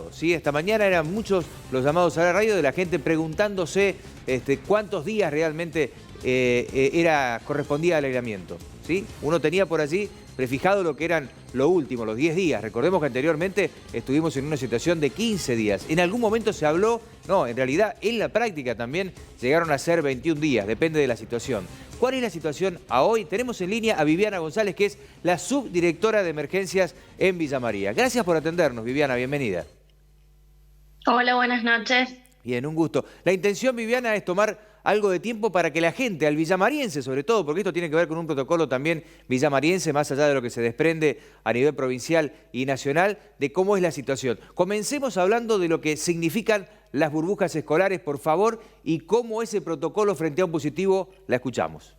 llamado, ¿sí? Esta mañana eran muchos los llamados a la radio de la gente preguntándose cuántos días realmente correspondía al aislamiento, ¿sí? Uno tenía por allí prefijado lo que eran lo último, los 10 días. Recordemos que anteriormente estuvimos en una situación de 15 días. En algún momento se habló, no, en realidad en la práctica también llegaron a ser 21 días, depende de la situación. ¿Cuál es la situación a hoy? Tenemos en línea a Viviana González, que es la subdirectora de emergencias en Villa María. Gracias por atendernos, Viviana, bienvenida. Hola, buenas noches. Bien, un gusto. La intención, Viviana, es tomar algo de tiempo para que la gente, al villamariense sobre todo, porque esto tiene que ver con un protocolo también villamariense, más allá de lo que se desprende a nivel provincial y nacional, de cómo es la situación. Comencemos hablando de lo que significan las burbujas escolares, por favor, y cómo ese protocolo frente a un positivo la escuchamos.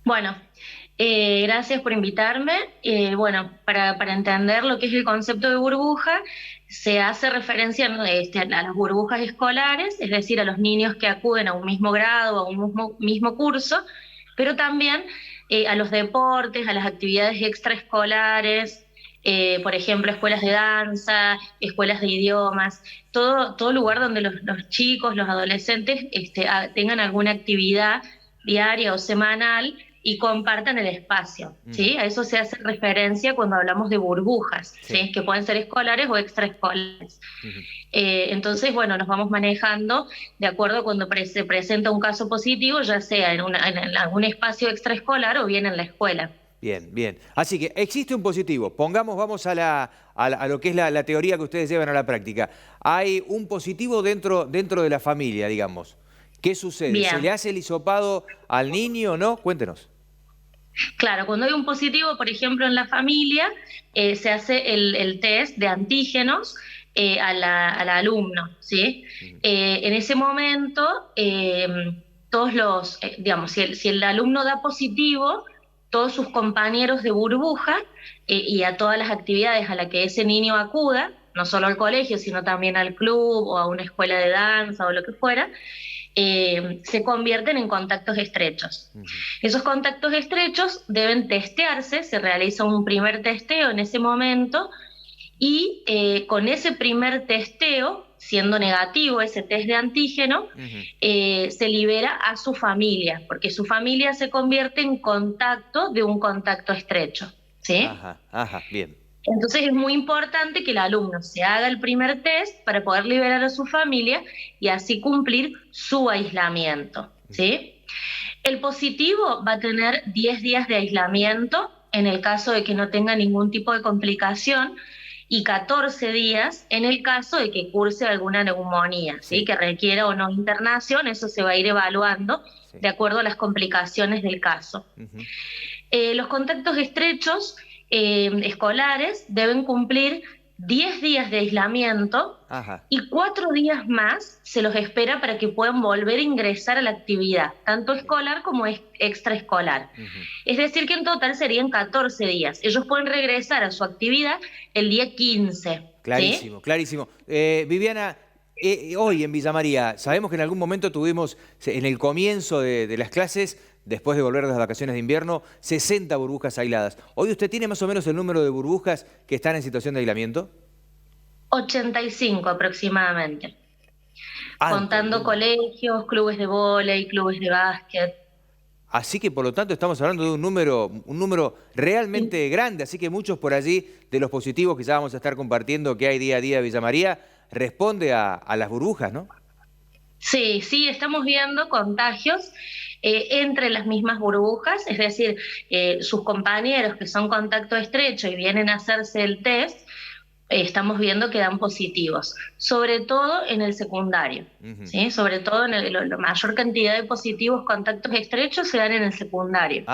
Bueno, gracias por invitarme. Bueno, para entender lo que es el concepto de burbuja, se hace referencia a las burbujas escolares, es decir, a los niños que acuden a un mismo grado, a un mismo curso, pero también a los deportes, a las actividades extraescolares, por ejemplo, escuelas de danza, escuelas de idiomas, todo lugar donde los chicos, los adolescentes tengan alguna actividad diaria o semanal y compartan el espacio, ¿sí? A eso se hace referencia cuando hablamos de burbujas, ¿sí? Que pueden ser escolares o extraescolares. Entonces, bueno, nos vamos manejando de acuerdo a cuando se presenta un caso positivo, ya sea en algún espacio extraescolar o bien en la escuela. Bien, bien. Así que existe un positivo. Vamos a lo que es la teoría que ustedes llevan a la práctica. Hay un positivo dentro de la familia, digamos. ¿Qué sucede? Bien. ¿Se le hace el hisopado al niño o no? Cuéntenos. Claro, cuando hay un positivo, por ejemplo, en la familia, se hace el test de antígenos al alumno, ¿sí? En ese momento, digamos, si el alumno da positivo, todos sus compañeros de burbuja y a todas las actividades a las que ese niño acuda, no solo al colegio, sino también al club o a una escuela de danza o lo que fuera, se convierten en contactos estrechos. Esos contactos estrechos deben testearse, se realiza un primer testeo en ese momento y con ese primer testeo, siendo negativo ese test de antígeno, se libera a su familia, porque su familia se convierte en contacto de un contacto estrecho, ¿sí? Ajá, bien. Entonces es muy importante que el alumno se haga el primer test para poder liberar a su familia y así cumplir su aislamiento, ¿sí? El positivo va a tener 10 días de aislamiento en el caso de que no tenga ningún tipo de complicación y 14 días en el caso de que curse alguna neumonía, ¿sí? Que requiera o no internación, eso se va a ir evaluando de acuerdo a las complicaciones del caso. Los contactos estrechos escolares deben cumplir 10 días de aislamiento y 4 días más se los espera para que puedan volver a ingresar a la actividad, tanto escolar como extraescolar. Es decir, que en total serían 14 días. Ellos pueden regresar a su actividad el día 15. Clarísimo, ¿sí? Clarísimo. Viviana, hoy en Villa María, sabemos que en algún momento tuvimos, en el comienzo de las clases, después de volver de las vacaciones de invierno, 60 burbujas aisladas. ¿Hoy usted tiene más o menos el número de burbujas que están en situación de aislamiento? 85 aproximadamente. Alto, contando ¿no? Colegios, clubes de vóley, clubes de básquet. Así que por lo tanto estamos hablando de un número realmente grande, así que muchos por allí de los positivos que ya vamos a estar compartiendo que hay día a día de Villa María, responde a las burbujas, ¿no? Sí, estamos viendo contagios entre las mismas burbujas, es decir, sus compañeros que son contacto estrecho y vienen a hacerse el test, estamos viendo que dan positivos, sobre todo en el secundario, ¿sí? Sobre todo en la mayor cantidad de positivos contactos estrechos se dan en el secundario.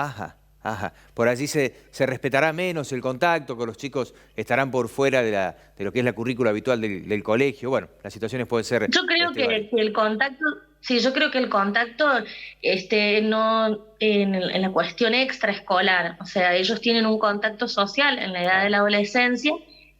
Por allí se respetará menos el contacto, que los chicos estarán por fuera de lo que es la currícula habitual del colegio. Bueno, las situaciones pueden ser... Yo creo que el contacto, sí, yo creo que el contacto no en la cuestión extraescolar, o sea, ellos tienen un contacto social en la edad de la adolescencia,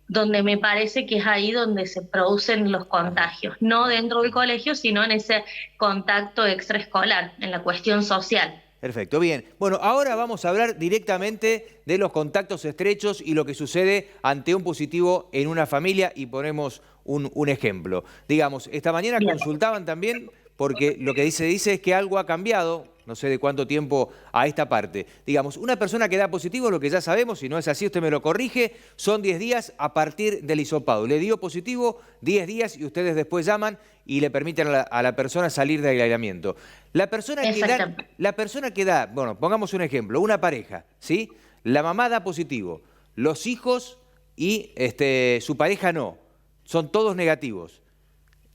donde me parece que es ahí donde se producen los contagios, no dentro del colegio, sino en ese contacto extraescolar, en la cuestión social. Perfecto, bien. Bueno, ahora vamos a hablar directamente de los contactos estrechos y lo que sucede ante un positivo en una familia y ponemos un ejemplo. Digamos, esta mañana Bien. consultaban también porque lo que dice es que algo ha cambiado, no sé de cuánto tiempo a esta parte. Digamos, una persona que da positivo, lo que ya sabemos, si no es así usted me lo corrige, son 10 días a partir del hisopado. Le dio positivo 10 días y ustedes después llaman y le permiten a la persona salir del aislamiento. La persona que da, bueno, pongamos un ejemplo, una pareja, ¿sí? La mamá da positivo, los hijos y su pareja no, son todos negativos.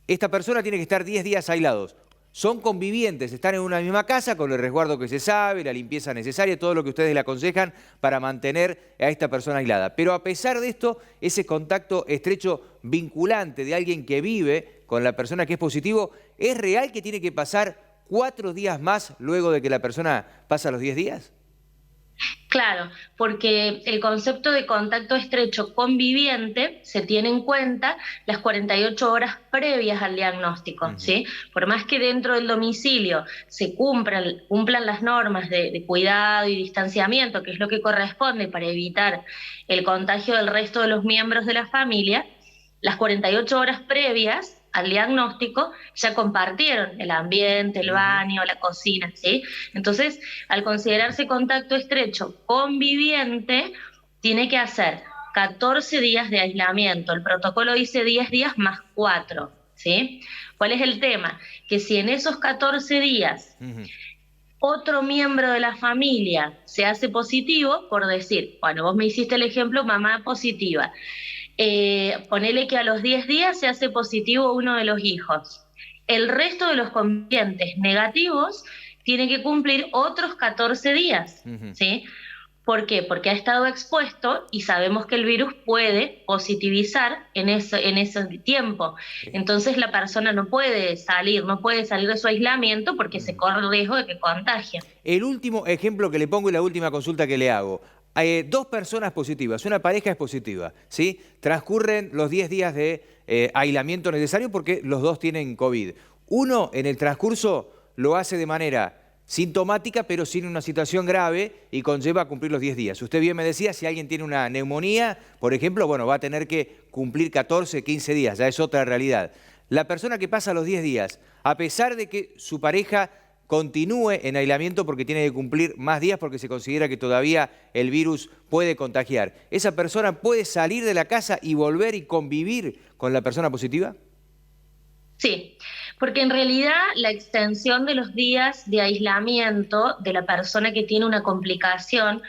Esta persona tiene que estar 10 días aislados. Son convivientes, están en una misma casa con el resguardo que se sabe, la limpieza necesaria, todo lo que ustedes le aconsejan para mantener a esta persona aislada. Pero a pesar de esto, ese contacto estrecho vinculante de alguien que vive con la persona que es positivo, ¿es real que tiene que pasar 4 días más luego de que la persona pasa los 10 días? Claro, porque el concepto de contacto estrecho conviviente se tiene en cuenta las 48 horas previas al diagnóstico, ¿sí? Por más que dentro del domicilio se cumplan las normas de cuidado y distanciamiento, que es lo que corresponde para evitar el contagio del resto de los miembros de la familia, las 48 horas previas al diagnóstico ya compartieron el ambiente, el baño, la cocina, ¿sí? Entonces, al considerarse contacto estrecho conviviente, tiene que hacer 14 días de aislamiento. El protocolo dice 10 días más 4, ¿sí? ¿Cuál es el tema? Que si en esos 14 días otro miembro de la familia se hace positivo, por decir, bueno, vos me hiciste el ejemplo, mamá positiva, ponele que a los 10 días se hace positivo uno de los hijos. El resto de los convivientes negativos tiene que cumplir otros 14 días, ¿sí? ¿Por qué? Porque ha estado expuesto y sabemos que el virus puede positivizar en ese tiempo. Entonces la persona no puede salir de su aislamiento porque se corre el riesgo de que contagie. El último ejemplo que le pongo y la última consulta que le hago. Dos personas positivas, una pareja es positiva, ¿sí? Transcurren los 10 días de aislamiento necesario porque los dos tienen COVID. Uno en el transcurso lo hace de manera sintomática, pero sin una situación grave y conlleva a cumplir los 10 días. Usted bien me decía, si alguien tiene una neumonía, por ejemplo, bueno, va a tener que cumplir 14, 15 días, ya es otra realidad. La persona que pasa los 10 días, a pesar de que su pareja continúe en aislamiento porque tiene que cumplir más días porque se considera que todavía el virus puede contagiar, ¿esa persona puede salir de la casa y volver y convivir con la persona positiva? Sí, porque en realidad la extensión de los días de aislamiento de la persona que tiene una complicación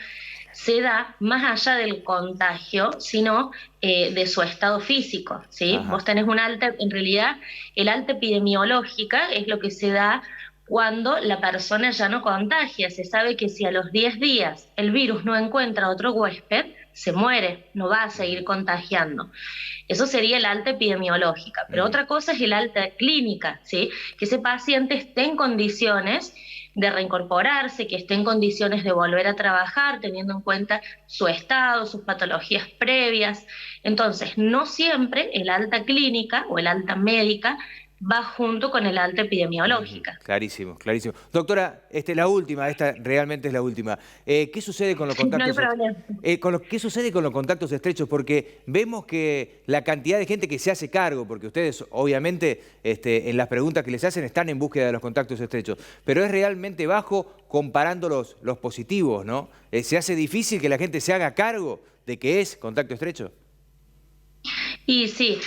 se da más allá del contagio, sino de su estado físico, ¿sí? Ajá. Vos tenés en realidad el alta epidemiológica es lo que se da cuando la persona ya no contagia. Se sabe que si a los 10 días el virus no encuentra otro huésped, se muere, no va a seguir contagiando. Eso sería el alta epidemiológica. Pero otra cosa es el alta clínica, ¿sí? Que ese paciente esté en condiciones de reincorporarse, que esté en condiciones de volver a trabajar, teniendo en cuenta su estado, sus patologías previas. Entonces, no siempre el alta clínica o el alta médica va junto con el alta epidemiológica. Clarísimo, clarísimo. Doctora, la última, esta realmente es la última. ¿Qué sucede con los No hay contactos? problema. ¿Qué sucede con los contactos estrechos? Porque vemos que la cantidad de gente que se hace cargo, porque ustedes obviamente en las preguntas que les hacen están en búsqueda de los contactos estrechos, pero es realmente bajo comparando los positivos, ¿no? ¿Se hace difícil que la gente se haga cargo de que es contacto estrecho? Y sí,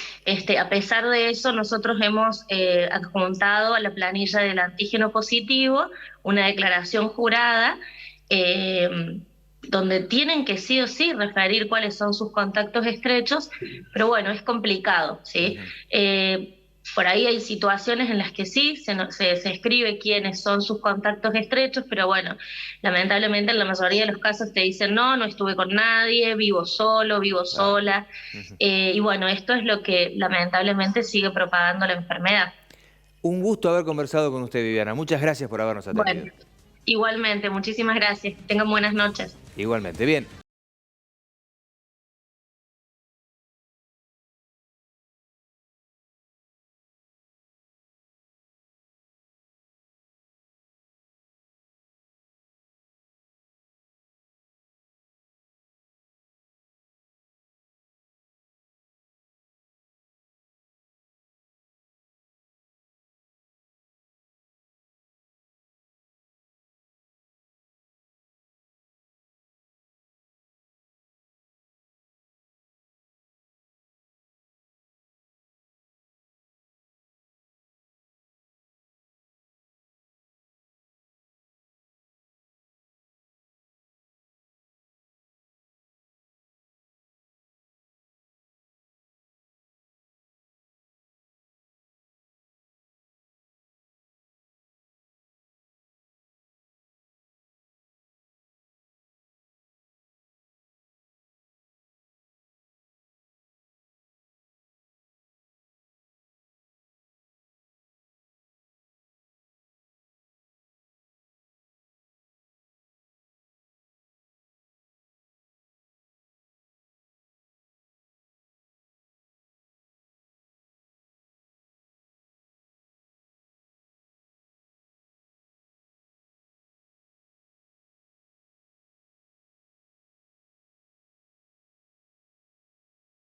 a pesar de eso, nosotros hemos adjuntado a la planilla del antígeno positivo una declaración jurada donde tienen que sí o sí referir cuáles son sus contactos estrechos, pero bueno, es complicado, ¿sí? Por ahí hay situaciones en las que sí, se escribe quiénes son sus contactos estrechos, pero bueno, lamentablemente en la mayoría de los casos te dicen no estuve con nadie, vivo solo, vivo sola, y bueno, esto es lo que lamentablemente sigue propagando la enfermedad. Un gusto haber conversado con usted, Viviana. Muchas gracias por habernos atendido. Bueno, igualmente, muchísimas gracias, que tengan buenas noches. Igualmente, bien.